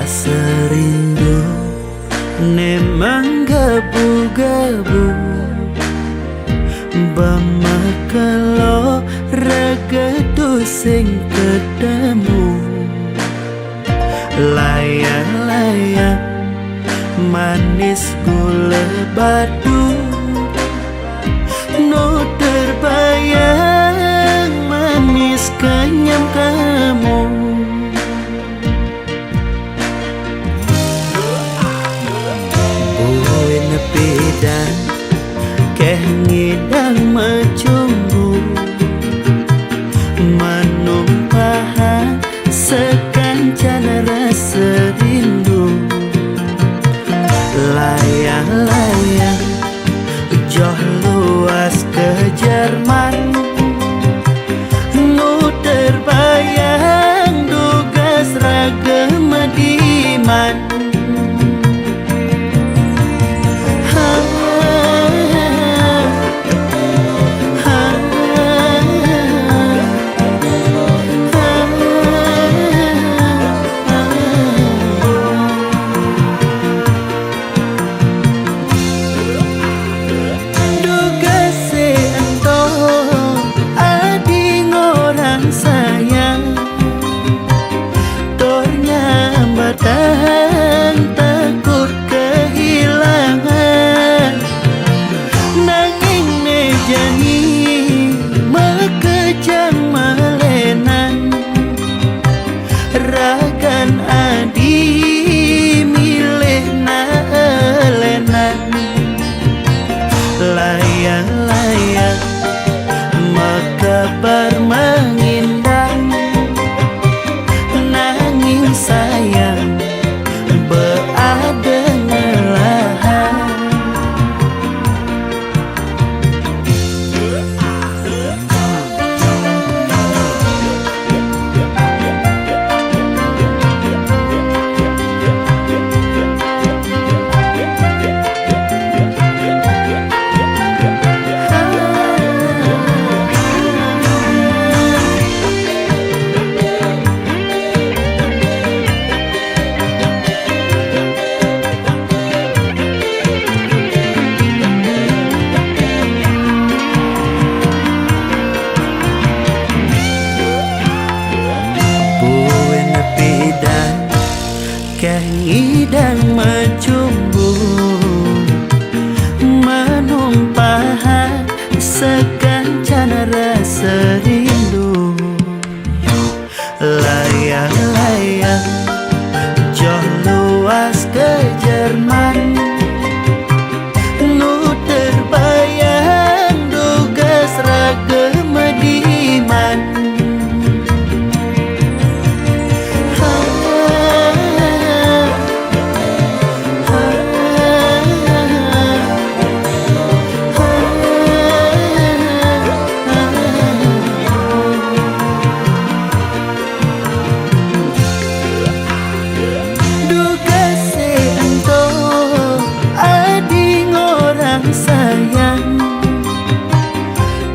Rasa rindu nemang gabu-gabu Bamakalo ragadu sing ketemu Layang-layang manis gula batu No terbayang manis kenyam kamu Buwe nepidan keh ngidang macumbu Manumpahan sekancan rasa rindu Layang-layang joh luas ke Jerman Nu terbayang dugas ragam diman takut kehilangan Nanging mejani mekejang malenan Ragan adi milih naelenan Layang-layang makabar mengindang Nanging sayang berada ngelahan Ngidang macumbu Manumpahan sekancan rasa rindu Layang-layang joh luas ke Jerman Nu terbayang dugas ragam diman sayang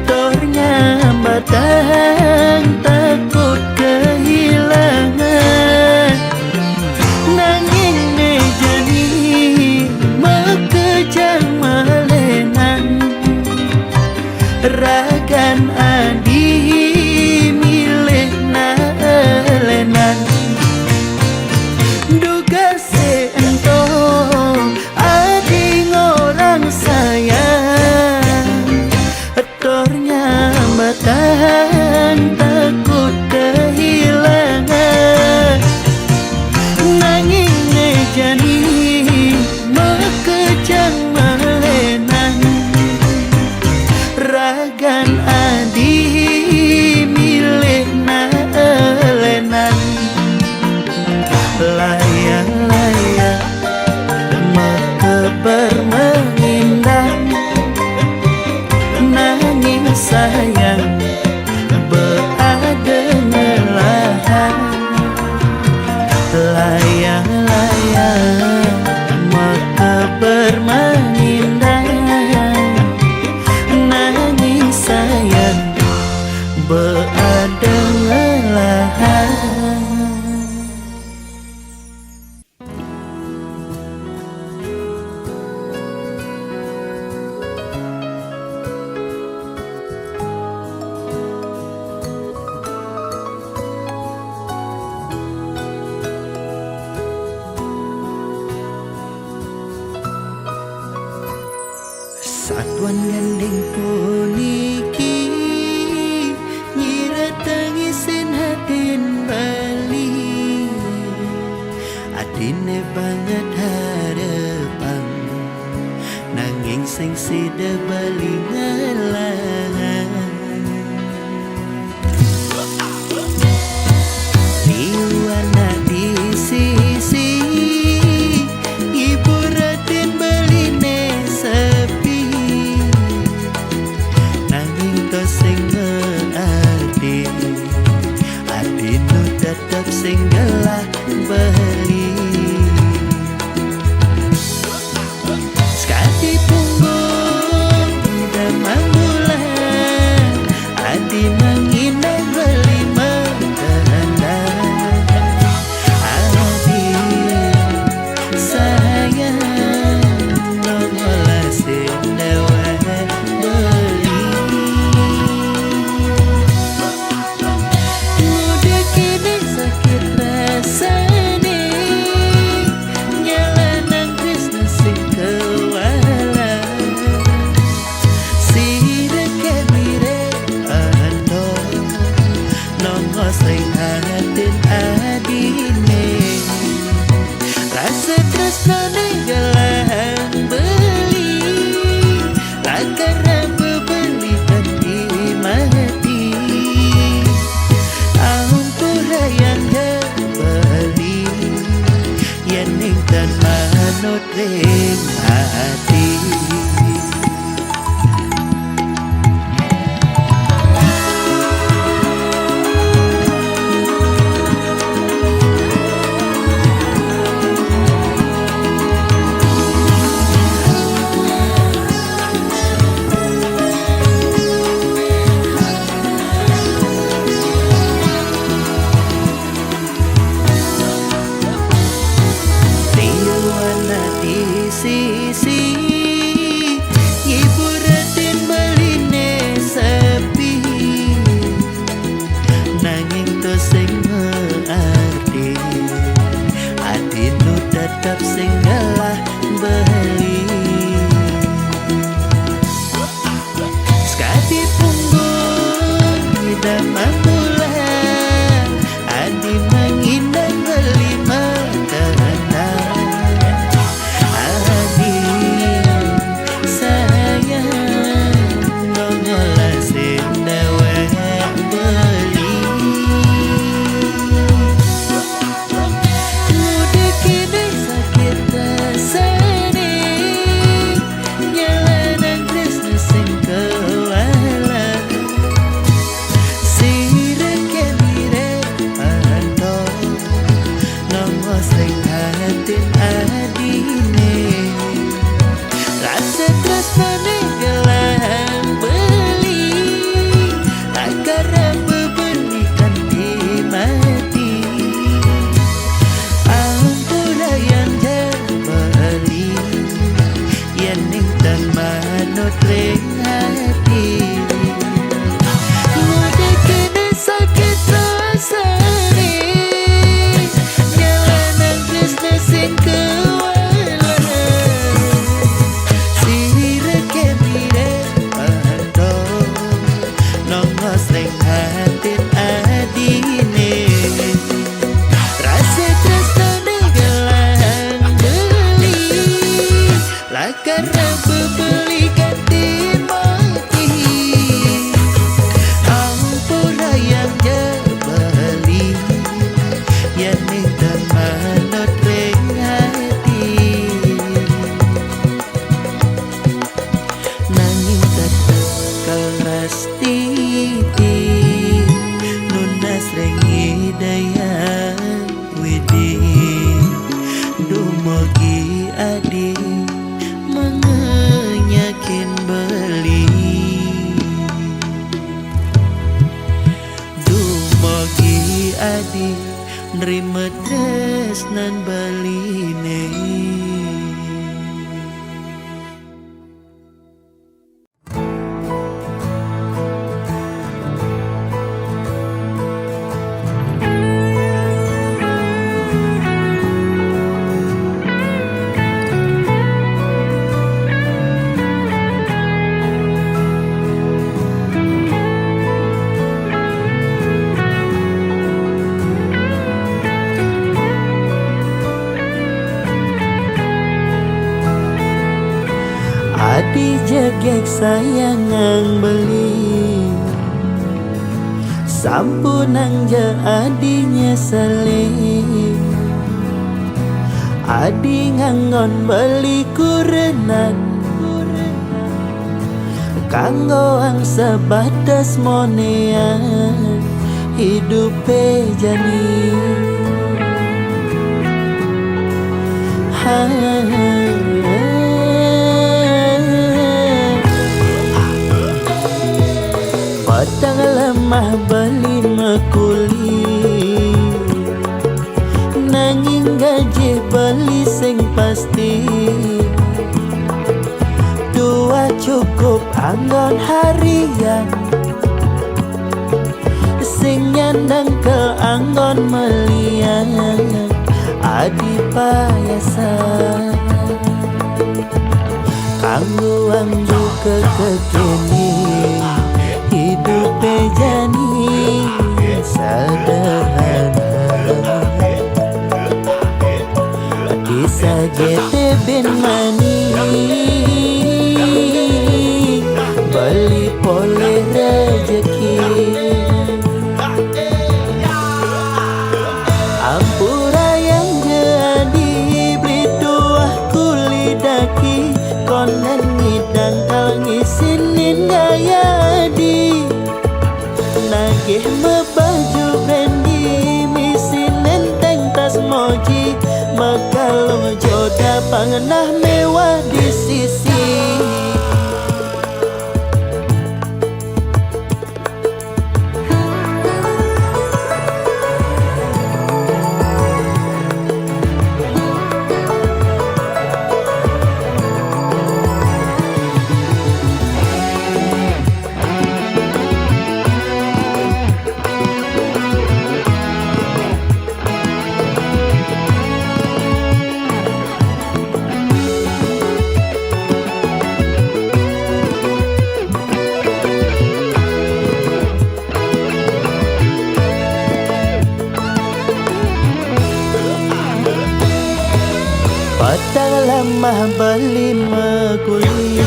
tornya batang takut kehilangan Nanging mejani mekejang malenan Ragan adi milih naelenan Duga seento sayang tornya batang takut kehilangan Nanging mejani mekejang malenan Ragan adi milih naelenan Layang-layang mekebar mengindang Nanging sayang berada ngelahan Layang-layang mekebar mengindang Nanging sayang berada ngelahan Wan gandeng puniki nyira tangisin hatin bali adine banget harapan nanging sing sida bali ngalangan liwana di sisi ibu ratin baline sepi nanging to sing ngearti adinu tetep sing gelah bali sekati punggung damang bulan adi menginang beli menteranda adi sayang nongolah sindawa beli muda kini sakit rasane nyalanang Krishna sing kewala sida kemire ando nongo sing hatin adine rasa tresnane galang beli lakara bebeli hati mati ampura yang beli yang dan manut ring hati liwana di sisi ibu ratin baline sepi nanging to sing ngearti adinu tetep sing gelah beli sekati punggung damang bulan adi menginang beli menteranda adi sayang nongolah sindawa beli muda kini sakit rasane nyalanang Krishna sing kewala sira kemire ando nongo sing hatin adine rasa tresnane gelang beli lakara bebeni kanti mati ampura yang beli yang dan manut ring hati muda kini sakit rasane nyalanang Krishna sing kewala sira kemire ando nongo sing hatin adine rasa tresnane gelang beli lakara bebeli kanti mati ampura yang beli yang dan manut ring hati nanging tetep keras titi nunas ring hidayah widi dumogi adi mengenyakin beli dumogi adi nerima tresnan baline jegek sayangang beli sampunang je adinya saling adi ngangon beli kurenan kanggo ang sebatas monean hidupe jani Padang lemah beli mekuli nanging gaji beli sing pasti dua cukup anggon harian sing nyandang ke anggon melian adi payasan kanggo anggo kekekini hidup jani sederhana bisa gete ben mani beli pole rezeki ampura yang jadi beli tuah kulidaki konen ngidang kal ngisinin gaya di nagih mebaju bendi misin nenteng tas moji makalong joda pangenah mewah di sisi Padang lemah beli mekuli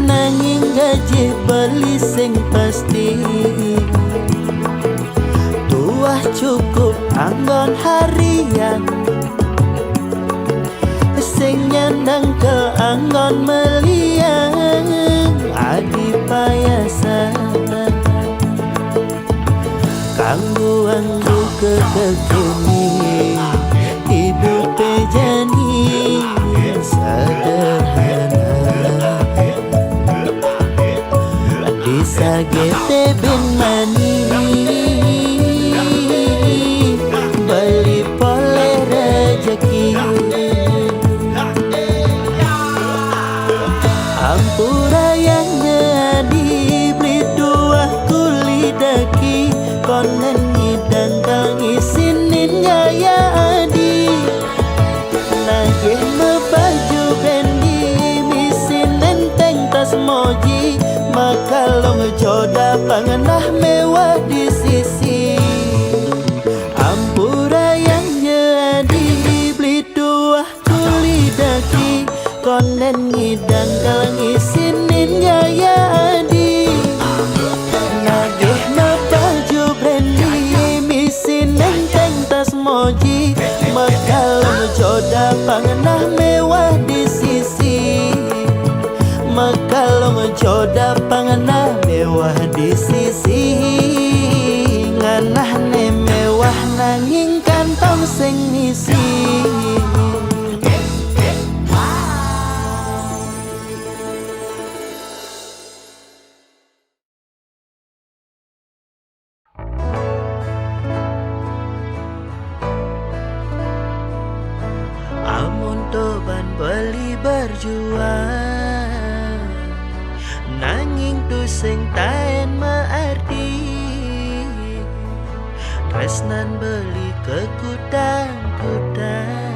nanging gaji beli sing pasti tuah cukup anggon harian sing nyandang ke anggon melian adi payasan kanggo anggo kekekini hidup jani sederhana bisa gete ben mani beli pole rezeki ampura yang jadi beli dua kulidaki konen ngidang kang isinin gaya adi nagih mebaju bendi misin nenteng tas moji makalong joda pangenah mewah di sisi ampura yang jadi beli dua kulidaki konen ngidang kang isinin gaya adi nagih mebaju bendi misin nenteng tas moji makalong joda pangenah mewah di sisi makalong joda pangenah mewah di sisi nganah ne mewah nanging kantong sing ngisi amun toban beli berjuang nanging tu sing taen maarti tresnan beli kekutang-kutang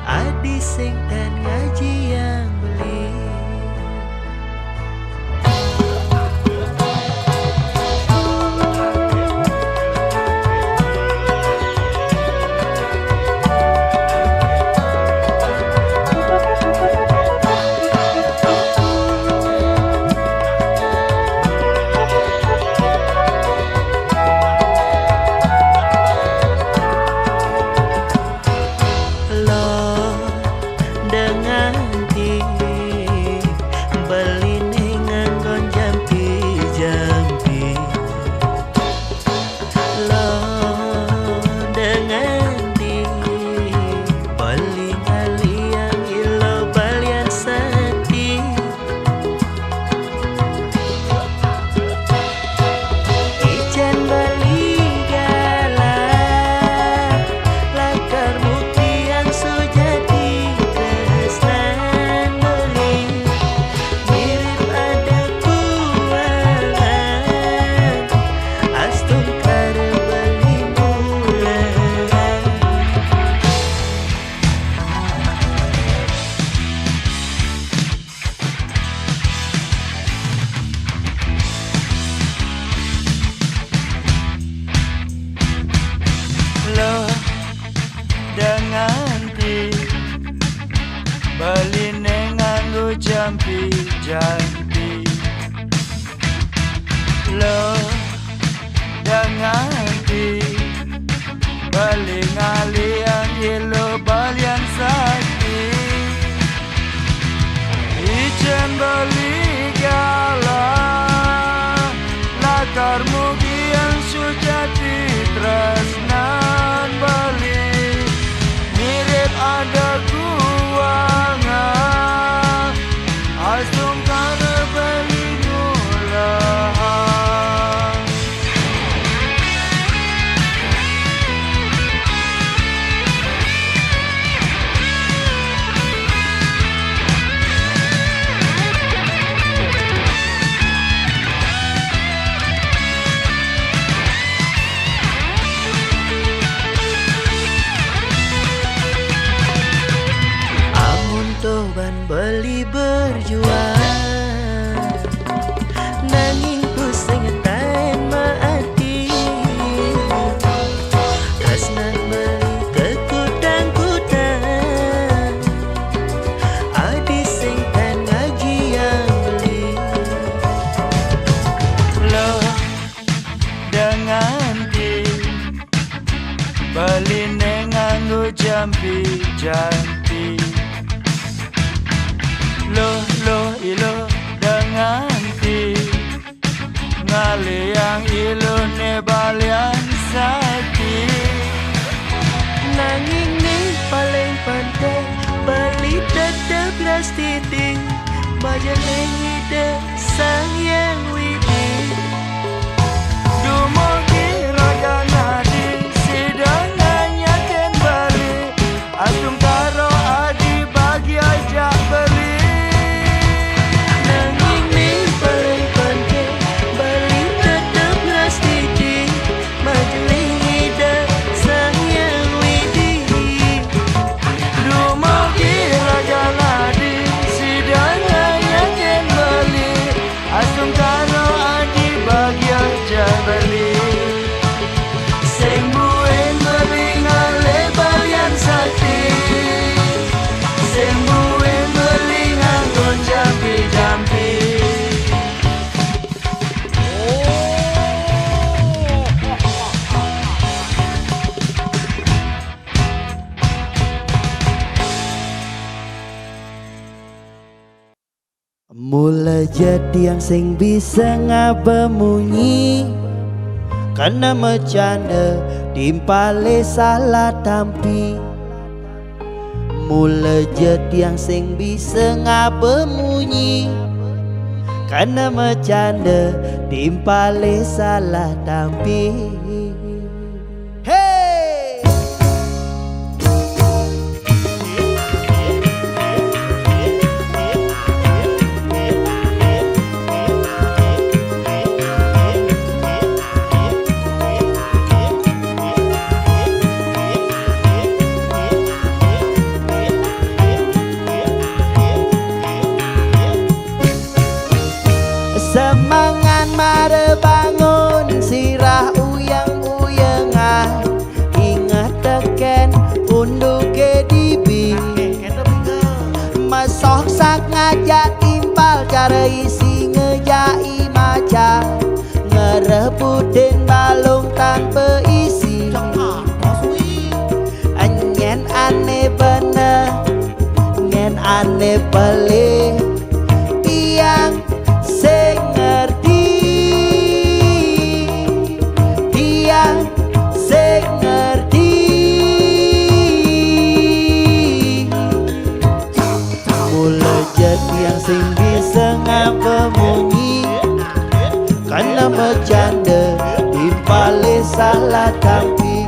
adi sing ten ngaji yang beli ngali yang ilune balian sakti. Nanging ning paling penting beli tetep ras titik majeling ide sang yang widi. Dumugi raga nadi sidang nanyakan balik asung karo adi bagi ajak beli. Nanging ning paling penting beli tetep ras titik majeling ide sang yang widi. Dumugi raga nadi sidang nanyakan balik asung karo adi bagi ajak beli. Sing buen beli ngale balian sakti, sing buen beli nganggon jampi-jampi. Mulai jadi yang sing bisa ngabemunyi karena bercanda timpale salah tampi. Mulai jadi yang sing bisa ngabemunyi karena bercanda timpale salah tampi. Hey! Semangat mare bangun sirah uyang-uyangan ingat teken unduh KDB masok sak ngajak timpal cara isi ngejai maca ngerebutin balung tanpa isi anyen aneh bener ngen aneh pelik tiang sing ngerti, tiang sing ngerti. Mulai jadi yang sing bisa ngabemunyi karena bercanda timpale salah tampi.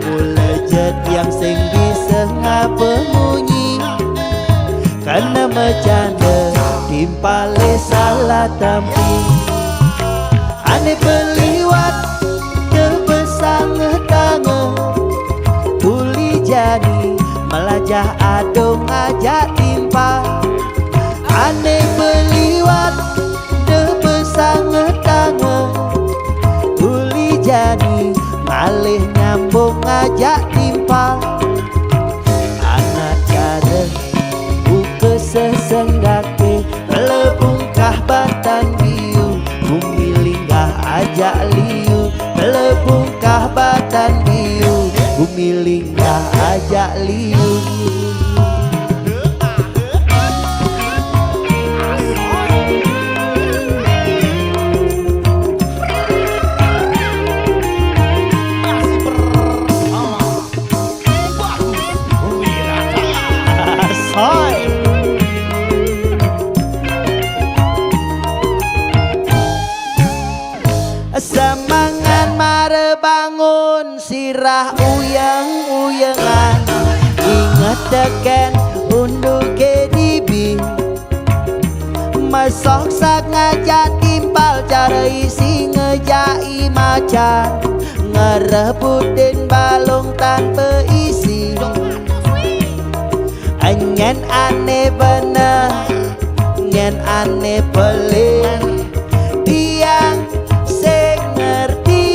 Mulai jadi yang sing bisa ngabemunyi karena bercanda timpale salah tampi. Ane beliwat kebesang tangan tuli jadi melajah adong ngajak timpa. Ane beliwat kebesang tangan tuli jadi malih nyambung ngajak timpa. Anak cara buka sesenggake melebungkah batan biu bumi linggah ajak liu melebungkah batan biu bumi linggah ajak liu. Semangat mare bangun sirah uyang-uyangan ingat teken unduh KDB masok sak ngajak timpal cara isi ngejai macan ngerebutin balung tanpa isi anyen aneh bener nyen aneh pelik tiang sing ngerti,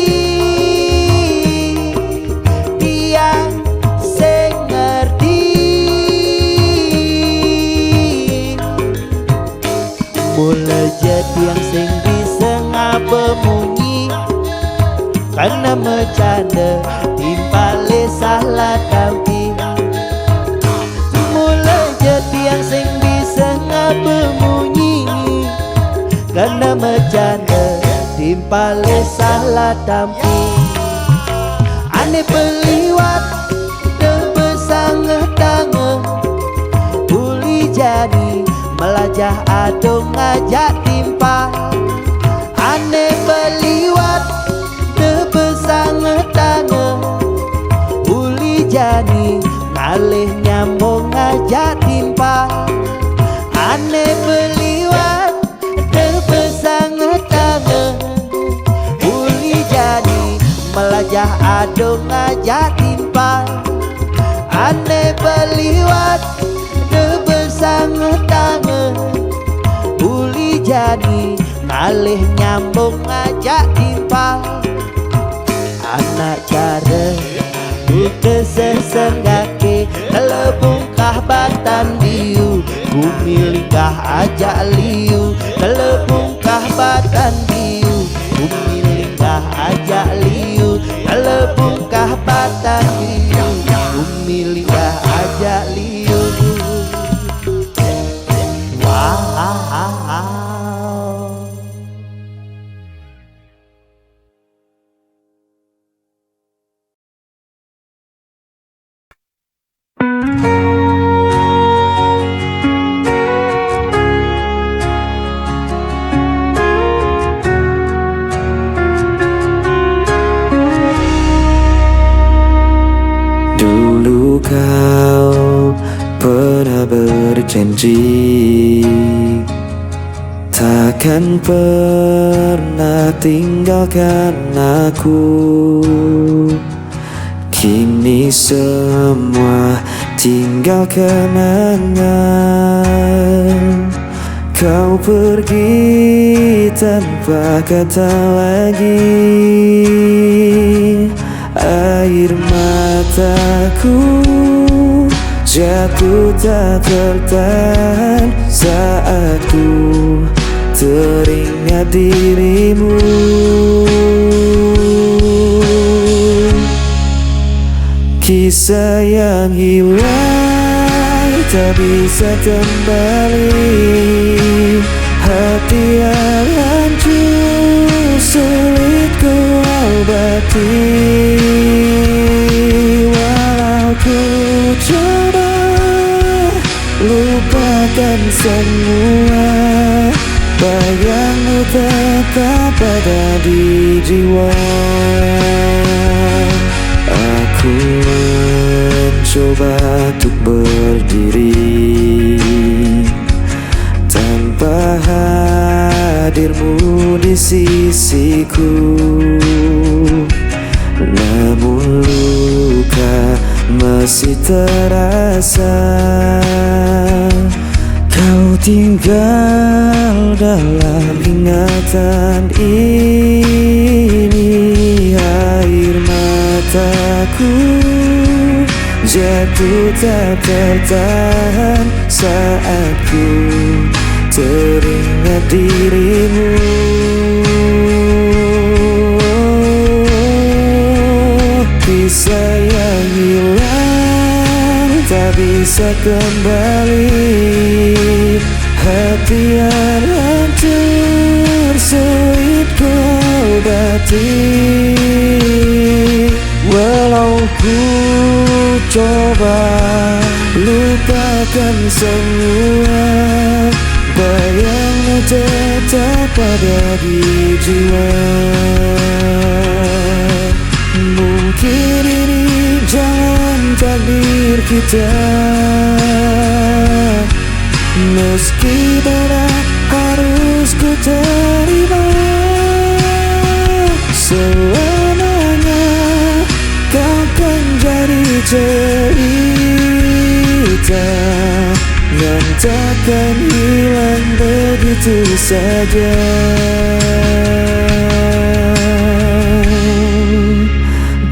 tiang sing ngerti. Mulai jadi yang sing bisa ngabemunyi karena bercanda timpale salah tampi. Mulai jadi yang sing bisa ngabemunyi kena bercanda timpale salah tampi. Ane peliwat terbesangah tangan uli jadi melajah adong ngajak timpa. Ane peliwat terbesangah tangan uli jadi ngalih nyambung ngajak timpa. Ane peliwat terbesangah tangan uli jadi melajah adong ngajak timpa. Ane peliwat terbesangah tangan uli jadi ngalih nyambung ngajak timpa. Anak cara udah sesenggake telebungkah batan diu bumi linggah ajak liu. Telebungkah batan diu bumi linggah ajak liu. Telebungkah batan diu bumi linggah ajak liu. Wow. Dulu kau pernah berjanji takkan pernah tinggalkan aku. Kini semua tinggal kenangan. Kau pergi tanpa kata lagi. Air mataku jatuh tak tertahan saat ku teringat dirimu. Kisah yang hilang tak bisa kembali. Hati yang hancur sulit ku obati. Walau ku coba lupakan semua, bayangmu tetap ada di jiwa. Aku mencoba untuk berdiri tanpa hadirmu di sisiku. Namun luka masih terasa. Kau tinggal dalam ingatan ini. Air mataku jatuh tak tertahan saat ku teringat dirimu. Kisah yang hilang tak bisa kembali. Hati yang hancur sulit ku obati. Walau ku coba lupakan semua, bayangmu tetap ada di jiwa. Mungkin ini jalan takdir kita, meski berat harus ku terima. Selamanya kau kan jadi cerita yang takkan hilang begitu saja.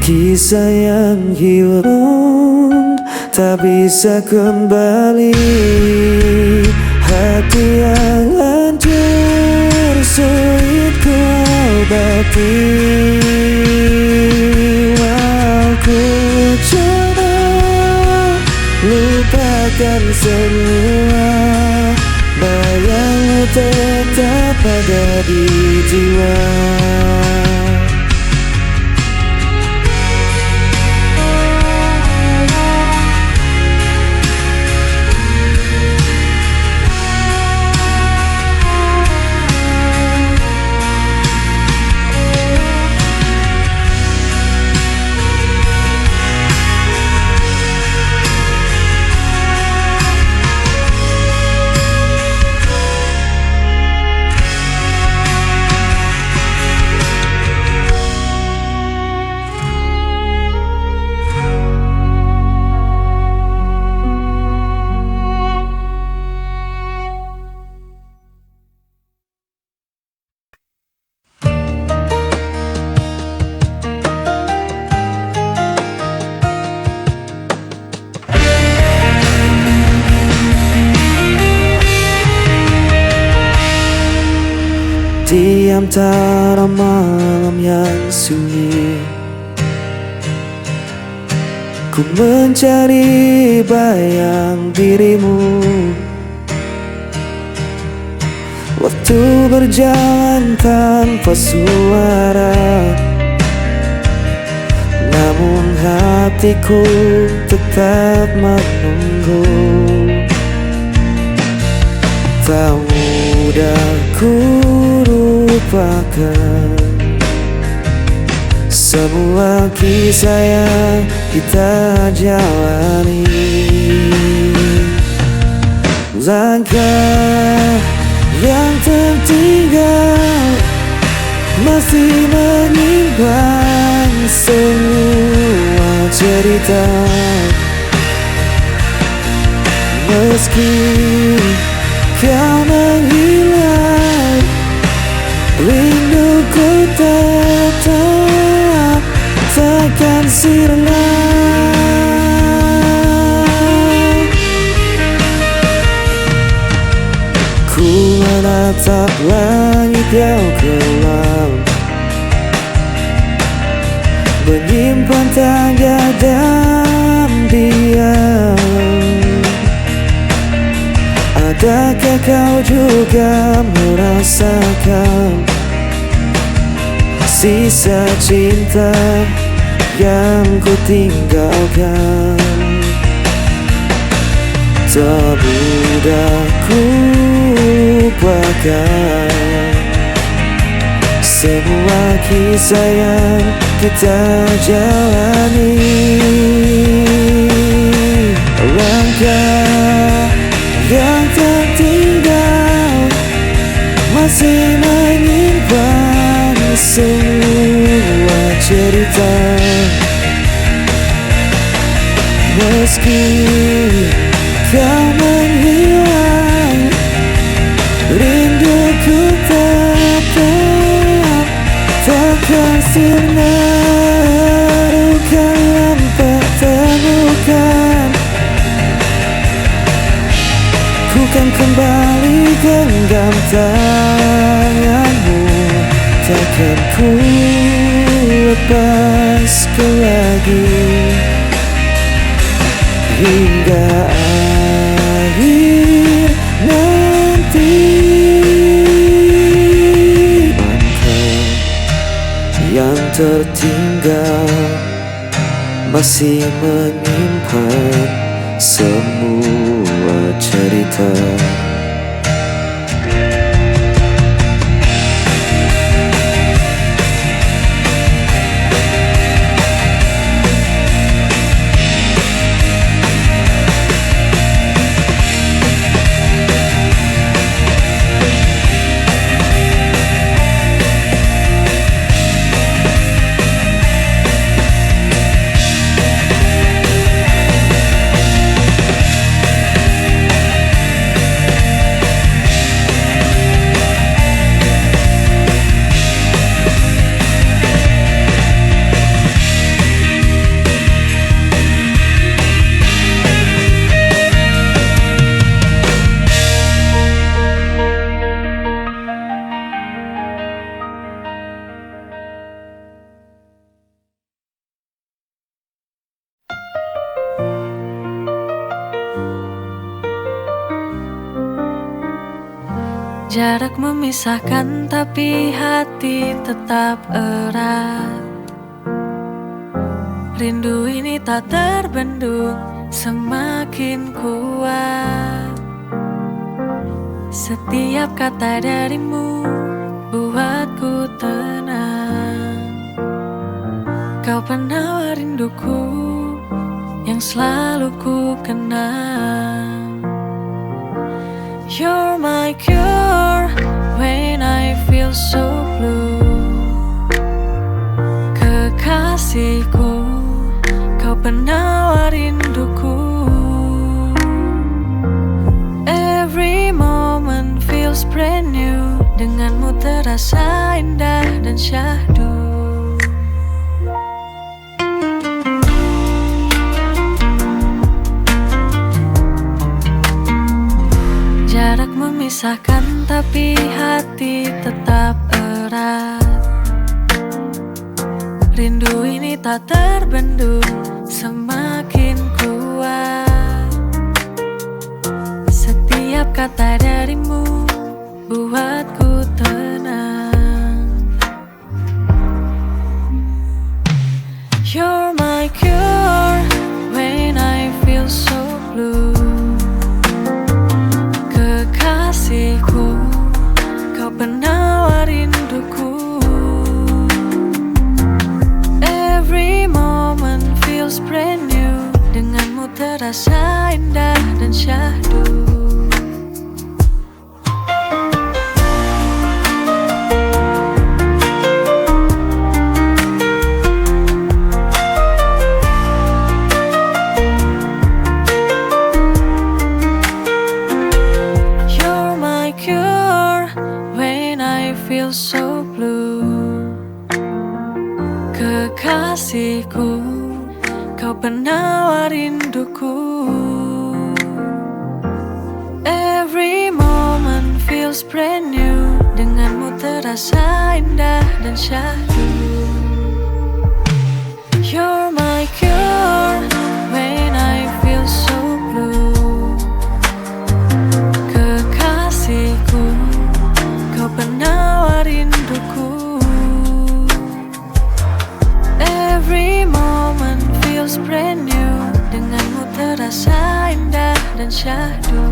Kisah yang hilang tak bisa kembali. Hati yang hancur sulit ku obati. Walau ku coba lupakan semua, bayangmu tetap pada di jiwa. Di antara malam yang sunyi, ku mencari bayang dirimu. Waktu berjalan tanpa suara, namun hatiku tetap menunggu. Tak mudah ku lupakan semua kisah yang kita jalani. Langkah yang tertinggal masih menyimpan semua cerita. Meski kau menghilang, rinduku tetap takkan sirna. Ku menatap langit yang kelam, menyimpan tanda dan diam. Adakah kau juga merasakan sisa cinta yang ku tinggalkan? Tak mudah ku lupakan semua kisah yang kita jalani. Langkah yang tertinggal masih menyimpan semua cerita. Meski kau menghilang, rinduku tetap takkan sirna. Luka yang pertemukan, ku kan kembali genggam tanganmu. Takkan ku lepaskan lagi hingga akhir nanti. Langkah yang tertinggal masih menyimpan semua cerita. Jarak memisahkan tapi hati tetap erat. Rindu ini tak terbendung, semakin kuat. Setiap kata darimu buatku tenang. Kau penawar rinduku yang selalu ku kenang. You're my cure when I feel so blue. Kekasihku, kau penawar rinduku. Every moment feels brand new. Denganmu terasa indah dan syahdu. Jarak memisahkan tapi hati tetap erat. Rindu ini tak terbendung, semakin kuat. Setiap kata darimu buatku tenang. You're my cure when I feel so blue. Kekasihku, kau penawar rinduku. Every moment feels brand new. Denganmu terasa indah dan syahdu. Feel so blue. Kekasihku, kau penawar rinduku. Every moment feels brand new. Denganmu terasa indah dan syahdu. You're my cure when I feel so blue. Kekasihku, kau penawar rinduku. Every moment feels brand new. Denganmu terasa indah dan syahdu.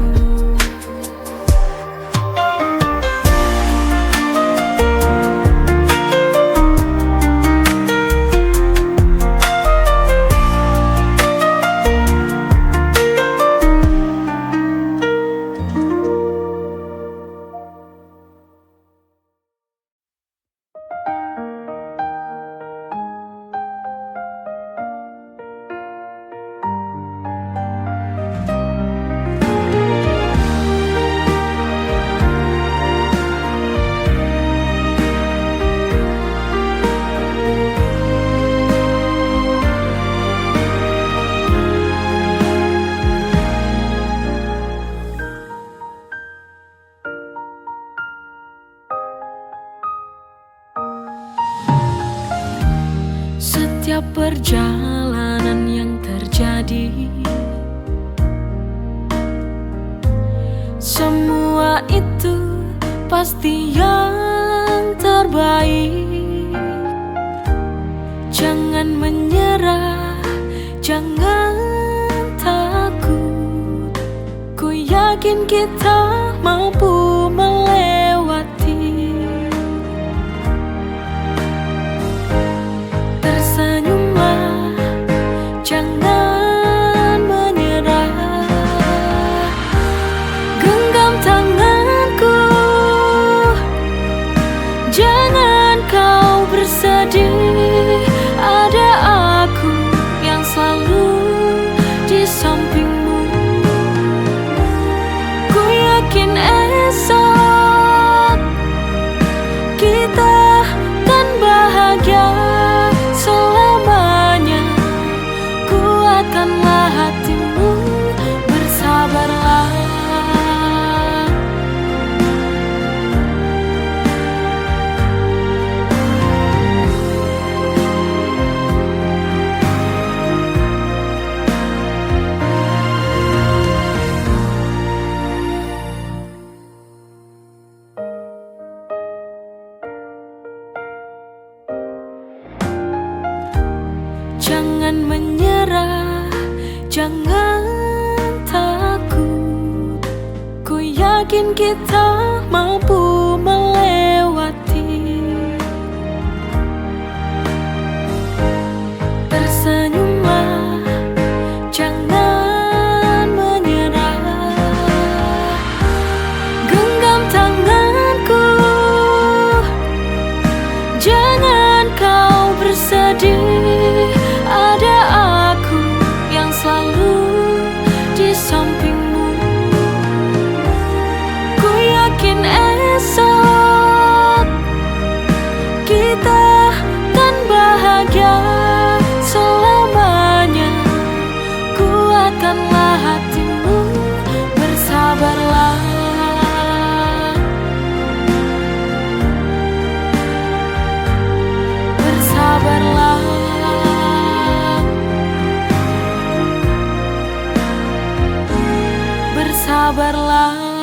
Setiap perjalanan yang terjadi, semua itu pasti yang terbaik. Jangan menyerah, jangan takut. Ku yakin kita mampu melewati. Tersenyumlah, jangan menyerah. Genggam tanganku, jangan kau bersedih. Ada aku yang selalu di sampingmu. Ku yakin esok kita kan bahagia selamanya. Kuatkanlah hatimu, bersabarlah. Jangan menyerah, jangan takut. Ku yakin kita mampu melewati. Tersenyumlah, jangan menyerah. Genggam tanganku, jangan kau bersedih. Ada aku yang selalu di sampingmu. Ku yakin esok kita kan bahagia selamanya. Kuatkanlah hatimu, bersabarlah. Bersabarlah. Bersabarlah.